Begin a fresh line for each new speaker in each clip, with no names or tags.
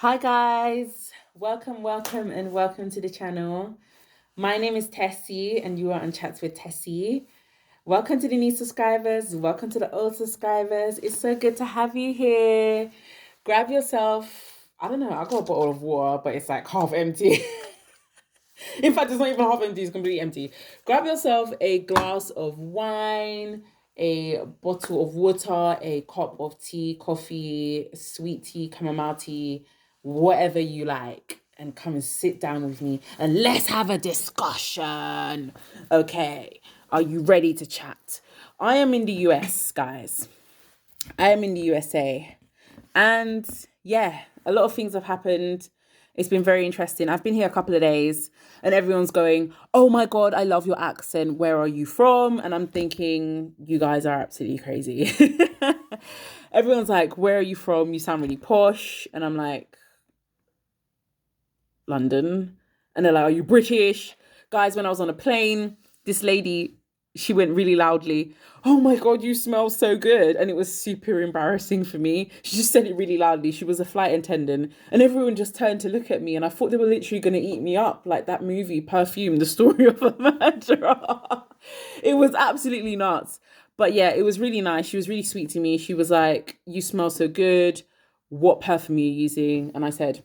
Hi guys, welcome and welcome to the channel. My name is Tessie and you are on Chats with Tessie. Welcome to the new subscribers, welcome to the old subscribers. It's so good to have you here. Grab yourself, I don't know, I got a bottle of water, but it's like half empty. In fact, it's not even half empty, it's completely empty. Grab yourself a glass of wine, a bottle of water, a cup of tea, coffee, sweet tea, chamomile tea, whatever you like, and come and sit down with me and let's have a discussion. Okay, are you ready to chat? I am in the US, guys. I am in the USA. And yeah, a lot of things have happened. It's been very interesting. I've been here a couple of days and everyone's going, "Oh my God, I love your accent. Where are you from?" And I'm thinking, you guys are absolutely crazy. Everyone's like, "Where are you from? You sound really posh." And I'm like, "London." And they're like, "Are you British?" Guys, when I was on a plane, this lady, she went really loudly, "Oh my God, you smell so good." And it was super embarrassing for me. She just said it really loudly. She was a flight attendant. And everyone just turned to look at me. And I thought they were literally going to eat me up, like that movie, Perfume, the story of a murderer. It was absolutely nuts. But yeah, it was really nice. She was really sweet to me. She was like, "You smell so good. What perfume are you using?" And I said,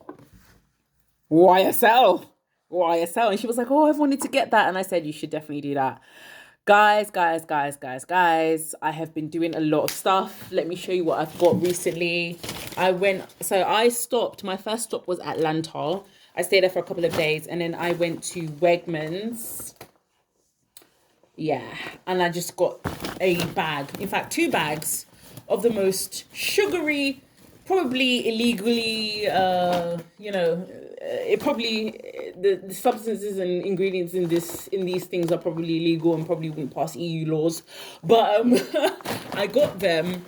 YSL. YSL. And she was like, "Oh, I've wanted to get that." And I said, "You should definitely do that." Guys. I have been doing a lot of stuff. Let me show you what I've got recently. I stopped. My first stop was Atlanta. I stayed there for a couple of days and then I went to Wegmans. Yeah. And I just got a bag. In fact, two bags of the most sugary, probably illegally, it probably the substances and ingredients in these things are probably illegal and probably wouldn't pass EU laws, but I got them,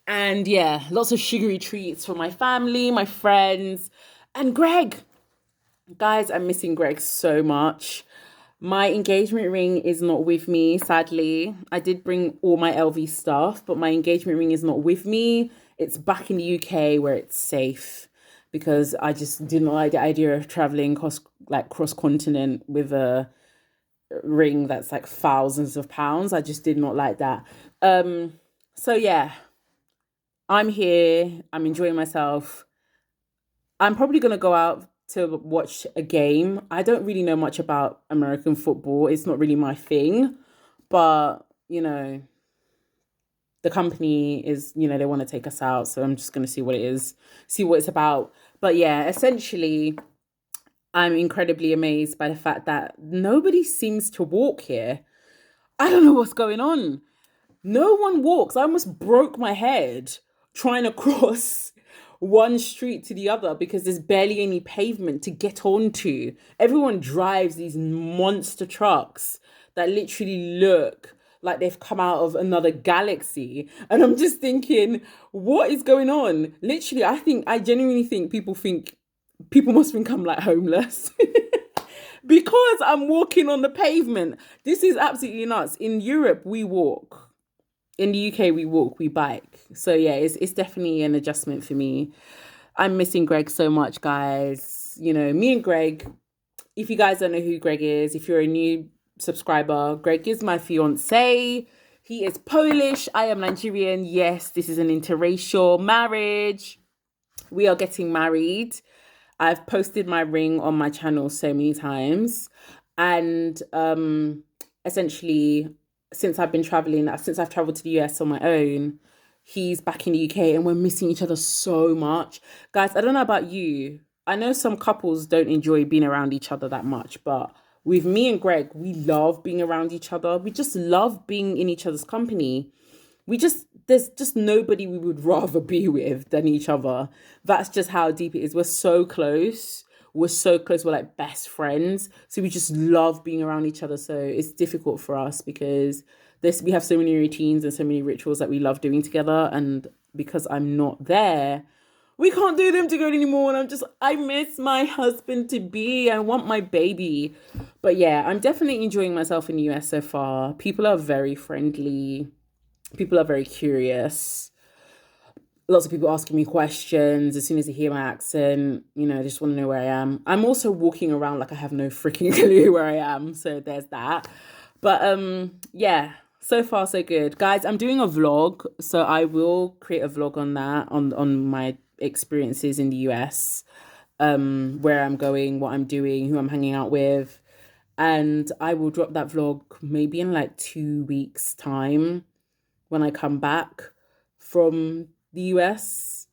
and yeah, lots of sugary treats for my family, my friends, and Greg. Guys, I'm missing Greg so much. My engagement ring is not with me, sadly. I did bring all my LV stuff, but my engagement ring is not with me. It's back in the UK where it's safe because I just didn't like the idea of traveling cross continent with a ring that's like thousands of pounds. I just did not like that. So yeah, I'm here. I'm enjoying myself. I'm probably going to go out to watch a game. I don't really know much about American football. It's not really my thing. But, the company is, they want to take us out. So I'm just going to see what it is, see what it's about. But yeah, essentially, I'm incredibly amazed by the fact that nobody seems to walk here. I don't know what's going on. No one walks. I almost broke my head trying to cross one street to the other because there's barely any pavement to get onto. Everyone drives these monster trucks that literally look like they've come out of another galaxy. And I'm just thinking, what is going on? Literally, I genuinely think people must think I'm like homeless. Because I'm walking on the pavement. This is absolutely nuts. In Europe, we walk. In the UK, we walk, we bike. So yeah, it's definitely an adjustment for me. I'm missing Greg so much, guys. Me and Greg, if you guys don't know who Greg is, if you're a new subscriber, Greg is my fiance. He is Polish. I am Nigerian. Yes, this is an interracial marriage. We are getting married. I've posted my ring on my channel so many times. And essentially, since I've traveled to the US on my own, he's back in the UK and we're missing each other so much. Guys, I don't know about you. I know some couples don't enjoy being around each other that much, but with me and Greg, we love being around each other. We just love being in each other's company. There's just nobody we would rather be with than each other. That's just how deep it is. We're so close. We're like best friends. So we just love being around each other. So it's difficult for us because we have so many routines and so many rituals that we love doing together. And because I'm not there, we can't do them together anymore. And I miss my husband to be. I want my baby. But yeah, I'm definitely enjoying myself in the US so far. People are very friendly. People are very curious. lots of people asking me questions as soon as they hear my accent, they just want to know where I am. I'm also walking around like I have no freaking clue where I am, so there's that. But yeah, so far so good. Guys, I'm doing a vlog, so I will create a vlog on that, on my experiences in the US, where I'm going, what I'm doing, who I'm hanging out with. And I will drop that vlog maybe in like 2 weeks' time when I come back from the US,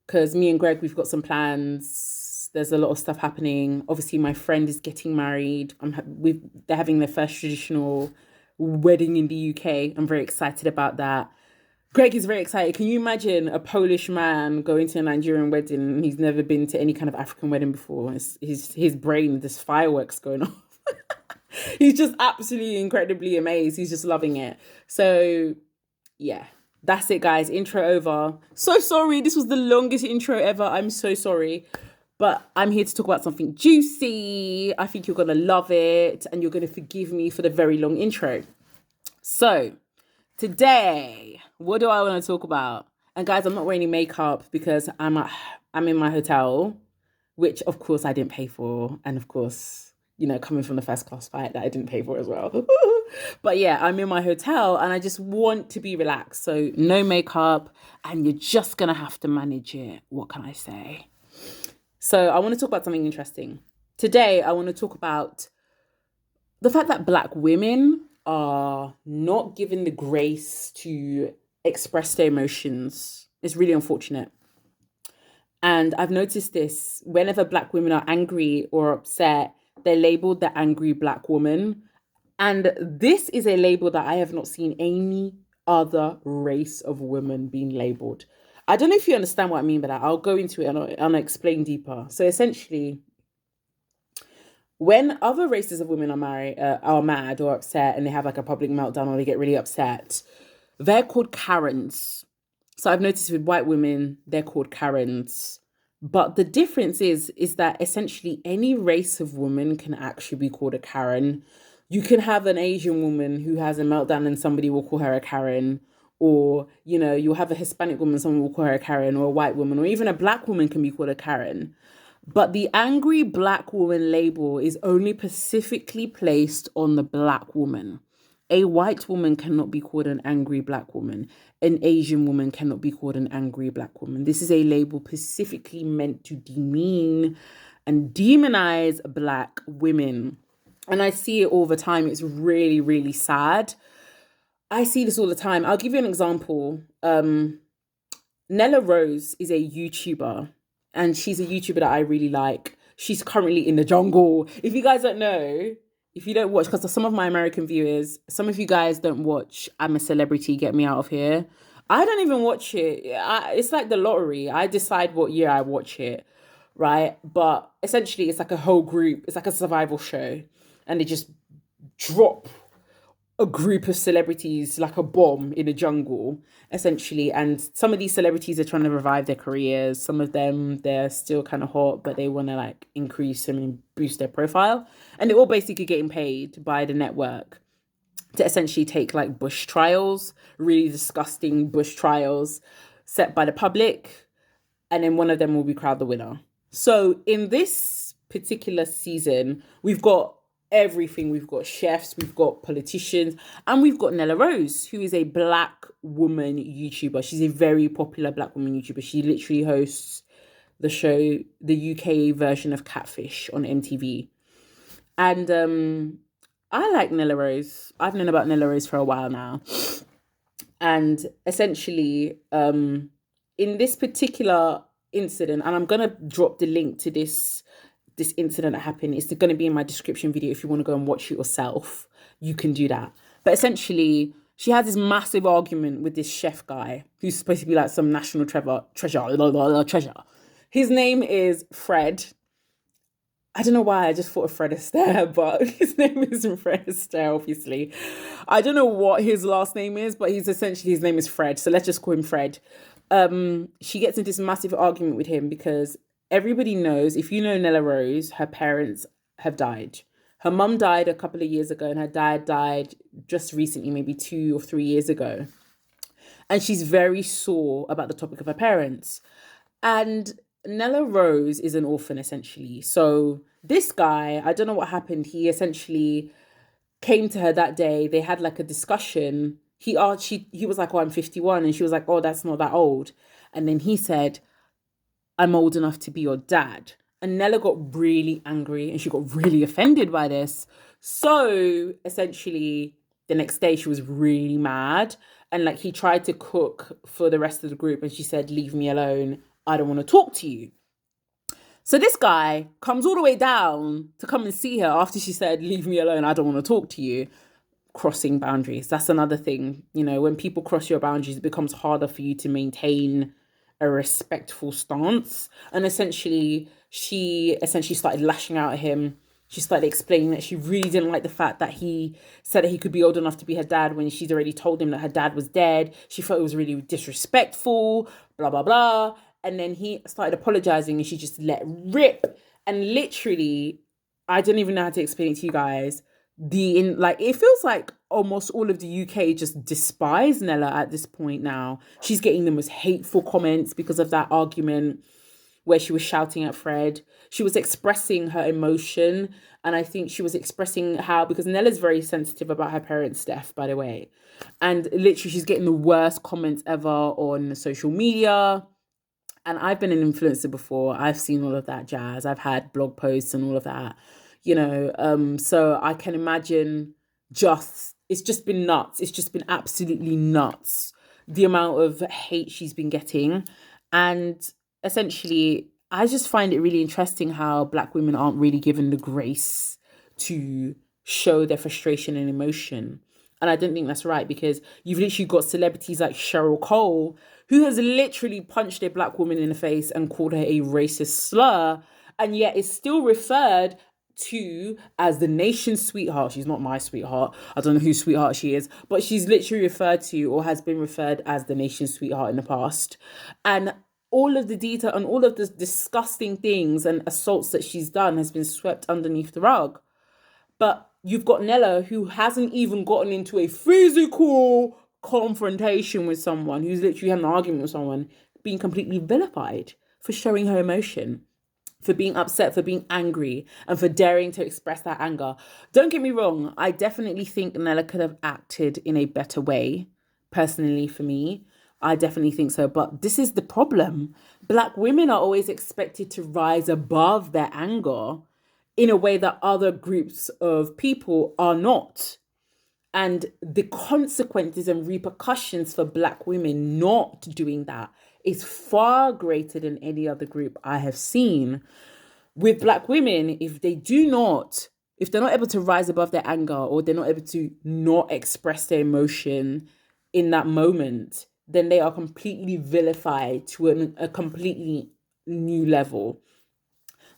because me and Greg, we've got some plans. There's a lot of stuff happening. Obviously, my friend is getting married. They're having their first traditional wedding in the UK. I'm very excited about that. Greg is very excited. Can you imagine a Polish man going to a Nigerian wedding and he's never been to any kind of African wedding before? His brain, there's fireworks going on. He's just absolutely incredibly amazed. He's just loving it. So yeah, that's it, guys. Intro over. So sorry. This was the longest intro ever. I'm so sorry. But I'm here to talk about something juicy. I think you're going to love it and you're going to forgive me for the very long intro. So today, what do I want to talk about? And guys, I'm not wearing any makeup because I'm in my hotel, which of course I didn't pay for. And of course, coming from the first class flight that I didn't pay for as well. But yeah, I'm in my hotel and I just want to be relaxed. So no makeup and you're just going to have to manage it. What can I say? So I want to talk about something interesting. Today, I want to talk about the fact that Black women are not given the grace to express their emotions. It's really unfortunate. And I've noticed this whenever Black women are angry or upset, they're labeled the angry Black woman. And this is a label that I have not seen any other race of women being labeled. I don't know if you understand what I mean by that. I'll go into it and I'll explain deeper. So essentially, when other races of women are mad or upset and they have like a public meltdown or they get really upset, they're called Karens. So I've noticed with white women, they're called Karens. But the difference is that essentially any race of woman can actually be called a Karen. You can have an Asian woman who has a meltdown and somebody will call her a Karen. Or, you'll have a Hispanic woman, someone will call her a Karen, or a white woman, or even a Black woman can be called a Karen. But the angry Black woman label is only specifically placed on the Black woman. A white woman cannot be called an angry Black woman. An Asian woman cannot be called an angry Black woman. This is a label specifically meant to demean and demonize Black women. And I see it all the time. It's really, really sad. I see this all the time. I'll give you an example. Nella Rose is a YouTuber, and she's a YouTuber that I really like. She's currently in the jungle. If you guys don't know, if you don't watch, because some of my American viewers, some of you guys don't watch I'm a Celebrity, Get Me Out of Here. I don't even watch it. It's like the lottery. I decide what year I watch it, right? But essentially, it's like a whole group. It's like a survival show. And they just drop a group of celebrities like a bomb in a jungle, essentially. And some of these celebrities are trying to revive their careers. Some of them, they're still kind of hot, but they want to like increase and boost their profile. And they're all basically getting paid by the network to essentially take like bush trials, really disgusting bush trials set by the public. And then one of them will be crowned the winner. So in this particular season, we've got everything. We've got chefs, we've got politicians, and we've got Nella Rose, who is a Black woman YouTuber. She's a very popular Black woman YouTuber. She literally hosts the show, the UK version of Catfish on MTV. And I like Nella Rose. I've known about Nella Rose for a while now. And essentially, in this particular incident, and I'm going to drop the link to this incident that happened. It's going to be in my description video. If you want to go and watch it yourself, you can do that. But essentially, she had this massive argument with this chef guy who's supposed to be like some national treasure. His name is Fred. I don't know why I just thought of Fred Astaire, but his name isn't Fred Astaire, obviously. I don't know what his last name is, but his name is Fred. So let's just call him Fred. She gets into this massive argument with him because everybody knows, if you know Nella Rose, her parents have died. Her mum died a couple of years ago and her dad died just recently, maybe 2 or 3 years ago. and she's very sore about the topic of her parents. And Nella Rose is an orphan essentially. So this guy, I don't know what happened. He essentially came to her that day. They had like a discussion. He was like, "Oh, I'm 51," and she was like, "Oh, that's not that old." And then he said, "I'm old enough to be your dad." And Nella got really angry and she got really offended by this. So essentially, the next day she was really mad. And like he tried to cook for the rest of the group and she said, "Leave me alone. I don't want to talk to you." So this guy comes all the way down to come and see her after she said, "Leave me alone. I don't want to talk to you." Crossing boundaries. That's another thing. You know, when people cross your boundaries, it becomes harder for you to maintain a respectful stance. And she essentially started lashing out at him. She started explaining that she really didn't like the fact that he said that he could be old enough to be her dad when she'd already told him that her dad was dead. She felt it was really disrespectful, blah, blah, blah. And then he started apologizing and she just let rip. And literally, I don't even know how to explain it to you guys. It feels like almost all of the UK just despise Nella at this point now. She's getting the most hateful comments because of that argument where she was shouting at Fred. She was expressing her emotion, and I think she was expressing how, because Nella's very sensitive about her parents' death, by the way. And literally she's getting the worst comments ever on social media. And I've been an influencer before. I've seen all of that jazz. I've had blog posts and all of that, so I can imagine it's just been nuts. It's just been absolutely nuts, the amount of hate she's been getting. And essentially, I just find it really interesting how Black women aren't really given the grace to show their frustration and emotion. And I don't think that's right, because you've literally got celebrities like Cheryl Cole, who has literally punched a Black woman in the face and called her a racist slur, and yet is still referred to as the nation's sweetheart. She's not my sweetheart. I don't know whose sweetheart she is, but she's literally referred to, or has been referred as, the nation's sweetheart in the past. And all of the detail and all of the disgusting things and assaults that she's done has been swept underneath the rug. But you've got Nella, who hasn't even gotten into a physical confrontation with someone, who's literally had an argument with someone, being completely vilified for showing her emotion, for being upset, for being angry, and for daring to express that anger. Don't get me wrong, I definitely think Nella could have acted in a better way, personally, for me. I definitely think so. But this is the problem. Black women are always expected to rise above their anger in a way that other groups of people are not. And the consequences and repercussions for Black women not doing that is far greater than any other group I have seen. With Black women, if they're not able to rise above their anger, or they're not able to not express their emotion in that moment, then they are completely vilified to a completely new level.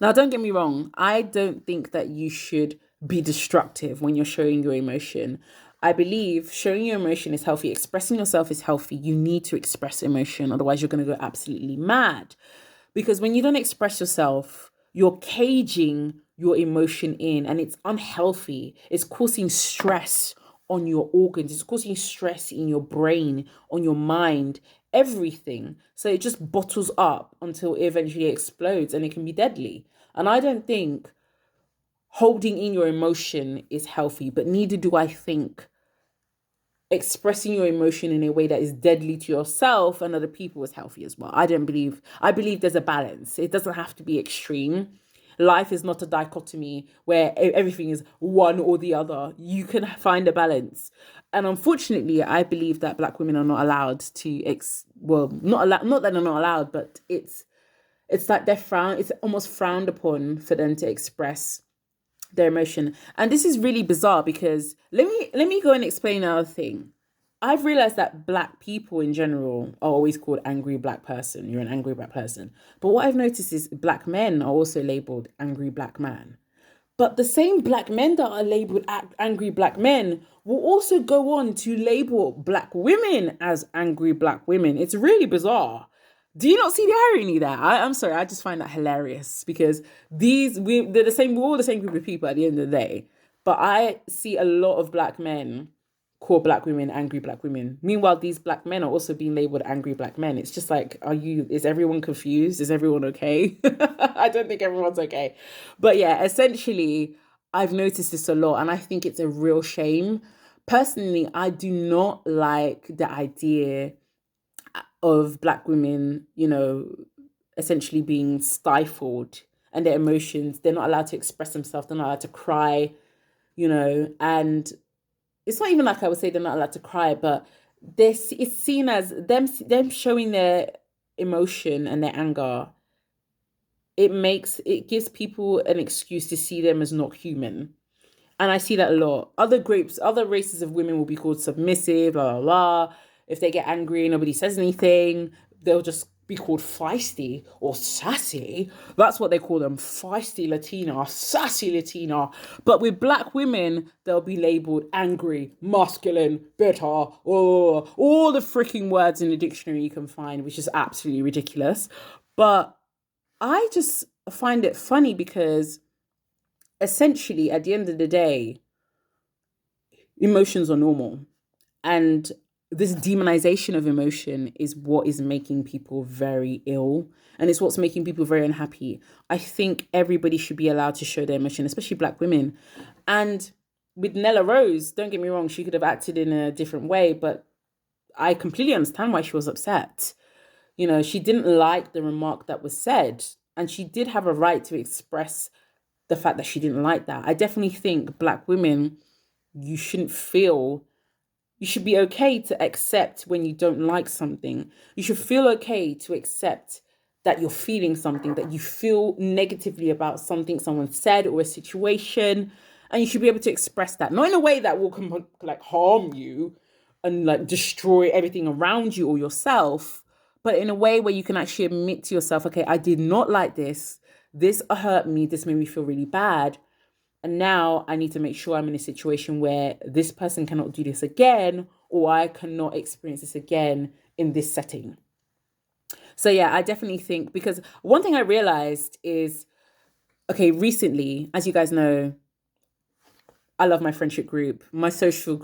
Now, don't get me wrong. I don't think that you should be destructive when you're showing your emotion. I believe showing your emotion is healthy. Expressing yourself is healthy. You need to express emotion. Otherwise, you're going to go absolutely mad. Because when you don't express yourself, you're caging your emotion in, and it's unhealthy. It's causing stress on your organs. It's causing stress in your brain, on your mind, everything. So it just bottles up until it eventually explodes, and it can be deadly. And I don't think holding in your emotion is healthy, but neither do I think expressing your emotion in a way that is deadly to yourself and other people is healthy as well. I believe there's a balance. It doesn't have to be extreme. Life is not a dichotomy where everything is one or the other. You can find a balance. And unfortunately, I believe that Black women are not allowed to, not that they're not allowed, but it's like it's almost frowned upon for them to express their emotion. And this is really bizarre, because let me go and explain another thing. I've realized that Black people in general are always called angry Black person. You're an angry Black person. But what I've noticed is Black men are also labeled angry Black man. But the same Black men that are labeled angry Black men will also go on to label Black women as angry Black women. It's really bizarre. Do you not see the irony there? I'm sorry, I just find that hilarious, because we're all the same group of people at the end of the day. But I see a lot of Black men call black women angry black women. Meanwhile, these black men are also being labeled angry black men. It's just like, is everyone confused? Is everyone okay? I don't think everyone's okay. But yeah, essentially, I've noticed this a lot and I think it's a real shame. Personally, I do not like the idea of black women, essentially being stifled and their emotions. They're not allowed to express themselves. They're not allowed to cry, and it's not even like I would say they're not allowed to cry, but this it's seen as them showing their emotion and their anger. It gives people an excuse to see them as not human. And I see that a lot. Other races of women will be called submissive, blah, blah, blah. If they get angry, nobody says anything, they'll just be called feisty or sassy. That's what they call them, feisty Latina, sassy Latina. But with black women, they'll be labeled angry, masculine, bitter, all the freaking words in the dictionary you can find, which is absolutely ridiculous. But I just find it funny because essentially, at the end of the day, emotions are normal. And this demonization of emotion is what is making people very ill. And it's what's making people very unhappy. I think everybody should be allowed to show their emotion, especially black women. And with Nella Rose, don't get me wrong, she could have acted in a different way, but I completely understand why she was upset. She didn't like the remark that was said, and she did have a right to express the fact that she didn't like that. I definitely think black women, you should be okay to accept when you don't like something. You should feel okay to accept that you're feeling something, that you feel negatively about something someone said or a situation. And you should be able to express that, not in a way that will harm you and destroy everything around you or yourself, but in a way where you can actually admit to yourself, okay, I did not like this. This hurt me. This made me feel really bad. And now I need to make sure I'm in a situation where this person cannot do this again, or I cannot experience this again in this setting. So yeah, I definitely think, because one thing I realized is, okay, recently, as you guys know, I love my friendship group, my social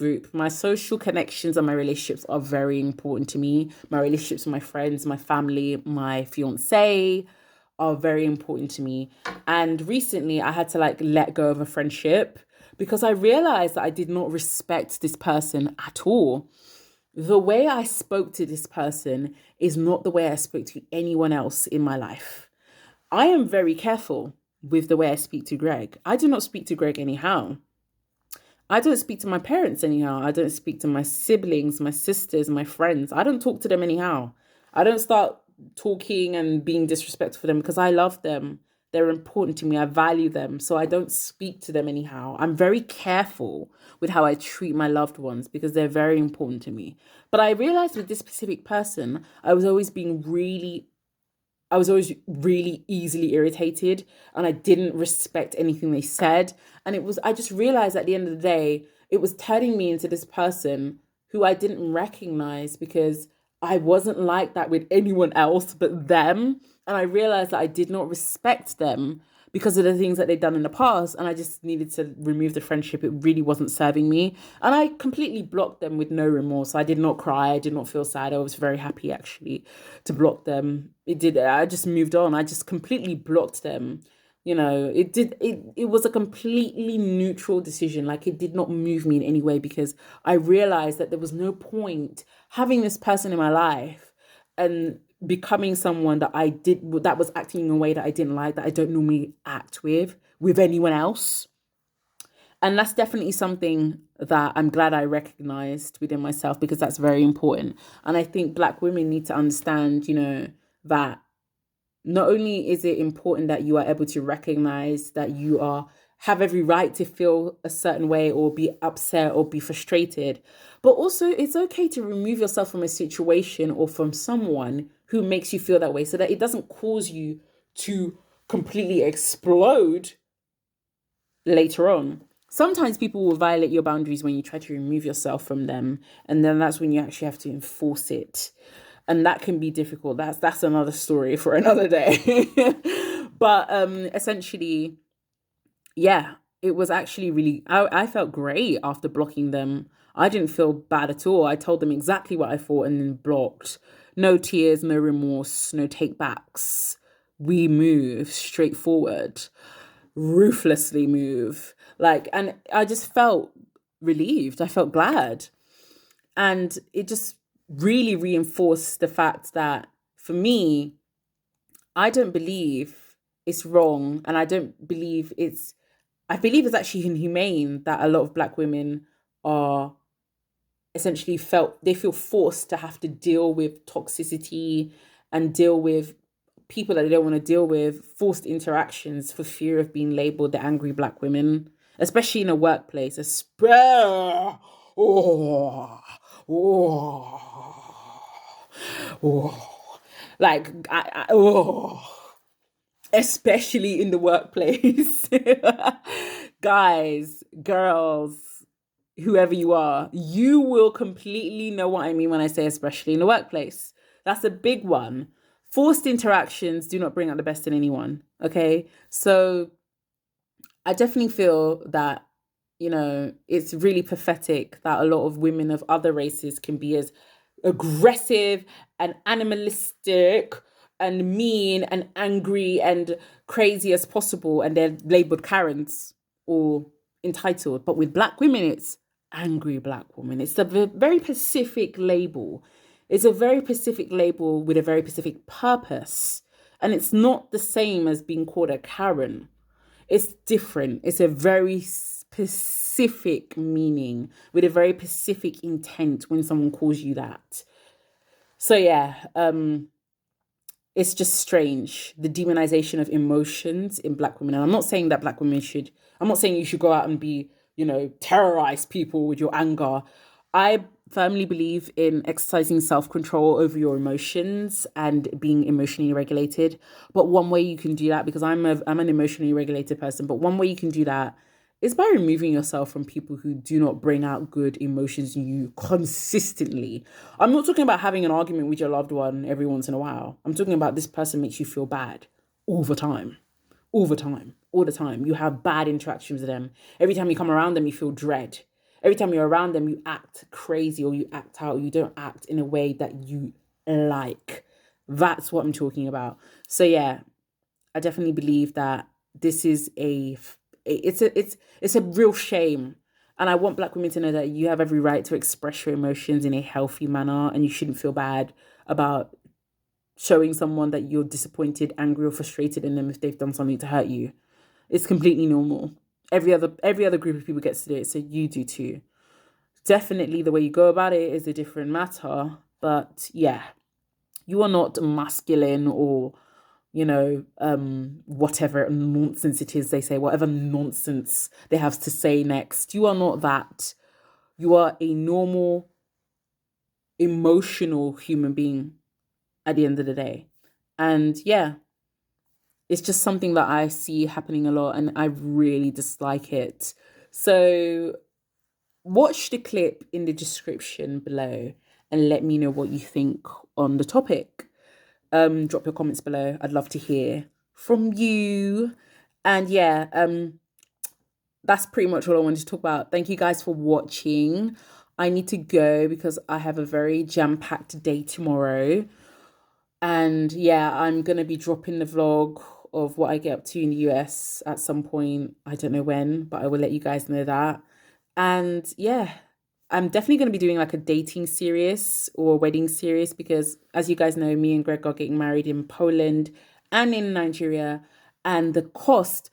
connections and my relationships are very important to me. My relationships with my friends, my family, my fiance are very important to me. And recently I had to let go of a friendship because I realized that I did not respect this person at all. The way I spoke to this person is not the way I spoke to anyone else in my life. I am very careful with the way I speak to Greg. I do not speak to Greg anyhow. I don't speak to my parents anyhow. I don't speak to my siblings, my sisters, my friends. I don't talk to them anyhow. I don't start talking and being disrespectful for them because I love them. They're important to me. I value them. So I don't speak to them anyhow. I'm very careful with how I treat my loved ones because they're very important to me. But I realized with this specific person, I was always really easily irritated and I didn't respect anything they said. And I just realized at the end of the day, it was turning me into this person who I didn't recognize because I wasn't like that with anyone else but them. And I realized that I did not respect them because of the things that they'd done in the past. And I just needed to remove the friendship. It really wasn't serving me. And I completely blocked them with no remorse. I did not cry. I did not feel sad. I was very happy actually to block them. I just moved on. I just completely blocked them. It was a completely neutral decision. It did not move me in any way because I realized that there was no point having this person in my life and becoming someone that was acting in a way that I didn't like, that I don't normally act with anyone else. And that's definitely something that I'm glad I recognized within myself because that's very important. And I think black women need to understand, that not only is it important that you are able to recognize that have every right to feel a certain way or be upset or be frustrated, but also it's okay to remove yourself from a situation or from someone who makes you feel that way so that it doesn't cause you to completely explode later on. Sometimes people will violate your boundaries when you try to remove yourself from them, and then that's when you actually have to enforce it. And that can be difficult. That's another story for another day. But essentially, yeah, it was actually really, I felt great after blocking them. I didn't feel bad at all. I told them exactly what I thought and then blocked. No tears, no remorse, no takebacks. We move straight forward, ruthlessly move. Like, and I just felt relieved. I felt glad. And it just really reinforced the fact that for me, I don't believe it's wrong. And I believe it's actually inhumane that a lot of black women are essentially they feel forced to have to deal with toxicity and deal with people that they don't want to deal with, forced interactions for fear of being labeled the angry black women, especially in a workplace. Oh, oh, oh. Like, especially in the workplace. Guys, girls, whoever you are, you will completely know what I mean when I say especially in the workplace. That's a big one. Forced interactions do not bring out the best in anyone. Okay. So I definitely feel that, it's really pathetic that a lot of women of other races can be as aggressive and animalistic and mean and angry and crazy as possible, and they're labeled Karens or entitled. But with black women, it's angry black woman. It's a very specific label. It's a very specific label with a very specific purpose. And it's not the same as being called a Karen. It's different. It's a very specific meaning with a very specific intent when someone calls you that. So yeah, it's just strange, the demonization of emotions in black women. And I'm not saying that I'm not saying you should go out and be, terrorize people with your anger. I firmly believe in exercising self-control over your emotions and being emotionally regulated. But one way you can do that, because I'm an emotionally regulated person, but one way you can do that is by removing yourself from people who do not bring out good emotions in you consistently. I'm not talking about having an argument with your loved one every once in a while. I'm talking about this person makes you feel bad all the time. All the time. All the time. You have bad interactions with them. Every time you come around them, you feel dread. Every time you're around them, you act crazy or you act out. You don't act in a way that you like. That's what I'm talking about. So yeah, I definitely believe that this is it's a real shame. And I want black women to know that you have every right to express your emotions in a healthy manner, and you shouldn't feel bad about showing someone that you're disappointed, angry, or frustrated in them if they've done something to hurt you. It's completely normal. Every other group of people gets to do it, so you do too. Definitely the way you go about it is a different matter, but yeah, you are not masculine or whatever nonsense it is they say, whatever nonsense they have to say next. You are not that. You are a normal, emotional human being at the end of the day. And yeah, it's just something that I see happening a lot and I really dislike it. So watch the clip in the description below and let me know what you think on the topic. Drop your comments below. I'd love to hear from you. And yeah, that's pretty much all I wanted to talk about. Thank you guys for watching. I need to go because I have a very jam-packed day tomorrow. And yeah, I'm going to be dropping the vlog of what I get up to in the US at some point. I don't know when, but I will let you guys know that. And yeah, I'm definitely going to be doing like a dating series or a wedding series because, as you guys know, me and Greg are getting married in Poland and in Nigeria, and the cost,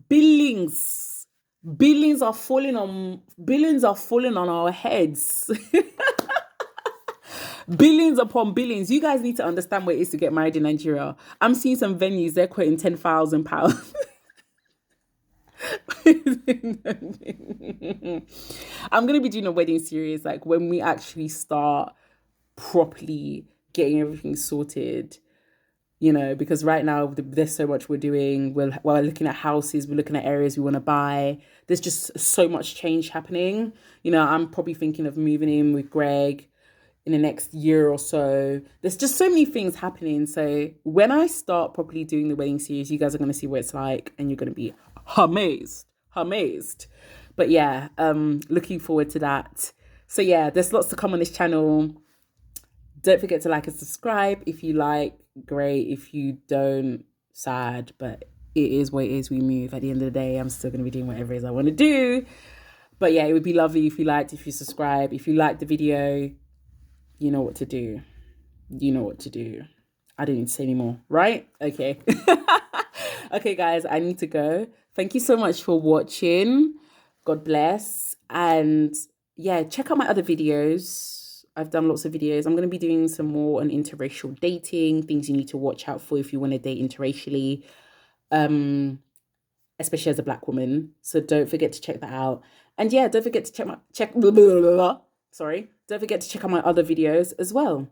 billions are falling on our heads. Billions upon billions. You guys need to understand what it is to get married in Nigeria. I'm seeing some venues, they're quoting £10,000. I'm going to be doing a wedding series like when we actually start properly getting everything sorted, because right now there's so much we're doing. We're looking at houses, we're looking at areas we want to buy. There's just so much change happening. I'm probably thinking of moving in with Greg in the next year or so. There's just so many things happening. So when I start properly doing the wedding series, you guys are going to see what it's like and you're going to be amazed. amazed. But yeah, looking forward to that. So yeah, there's lots to come on this channel. Don't forget to like and subscribe. If you like, great. If you don't, sad. But it is what it is. We move. At the end of the day, I'm still going to be doing whatever it is I want to do. But yeah, it would be lovely if you liked, if you subscribe. If you liked the video, you know what to do. You know what to do. I don't need to say anymore, right? Okay. Okay, guys, I need to go. Thank you so much for watching. God bless. And yeah, check out my other videos. I've done lots of videos. I'm going to be doing some more on interracial dating, things you need to watch out for if you want to date interracially, especially as a Black woman. So don't forget to check that out. And yeah, don't forget to don't forget to check out my other videos as well.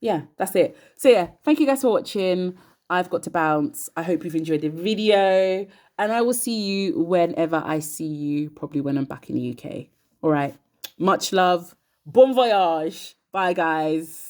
Yeah, that's it. So yeah, thank you guys for watching. I've got to bounce. I hope you've enjoyed the video, and I will see you whenever I see you, probably when I'm back in the UK. All right. Much love. Bon voyage. Bye, guys.